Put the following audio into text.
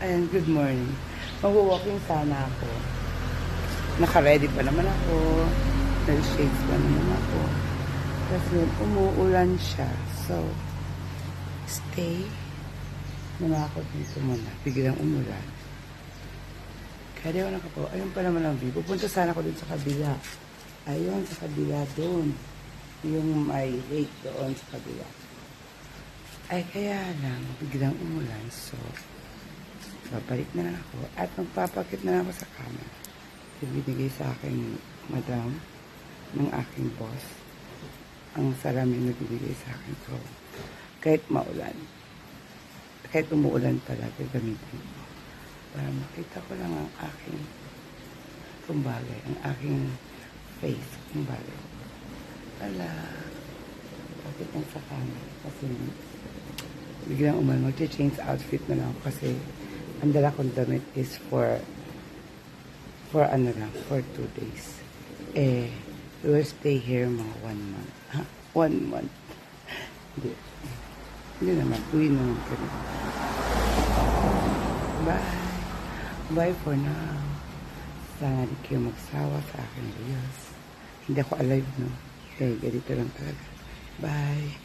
Ayan, good morning. Mag-walking sana ako. Naka-ready pa naman ako. Nag-shades pa naman ako. Kasi umuulan siya. So, stay muna ako dito muna. Biglang umulan. Kaya di ako nakapo. Ayun pa naman ang view. Pupunta sana ako dun sa kabila. Ayun, sa kabila doon. Yung may lake doon sa kabila. Ay, kaya lang, biglang umulan. So, babalik na lang ako. At magpapakit na lang ako sa kama. Ibinigay sa akin, madam, ng aking boss. Ang salamin na binigay sa akin. So, kahit maulan, kahit umuulan pala, gagamitin ko. Para makita ko lang ang aking kumbagay, ang aking face, kumbagay. Ala, bakit ang sa kama? Kasi, biglang umal, mag-change outfit na lang ako kasi ang dala kong damit is for 2 days. Eh, we will stay here mga 1 month. Ha? 1 month. Hindi naman. Uwi naman kami. Bye. Bye for now. Sana di kayo magsawa sa akin, Diyos. Hindi ako alive, no? Eh, ganito lang talaga. Bye.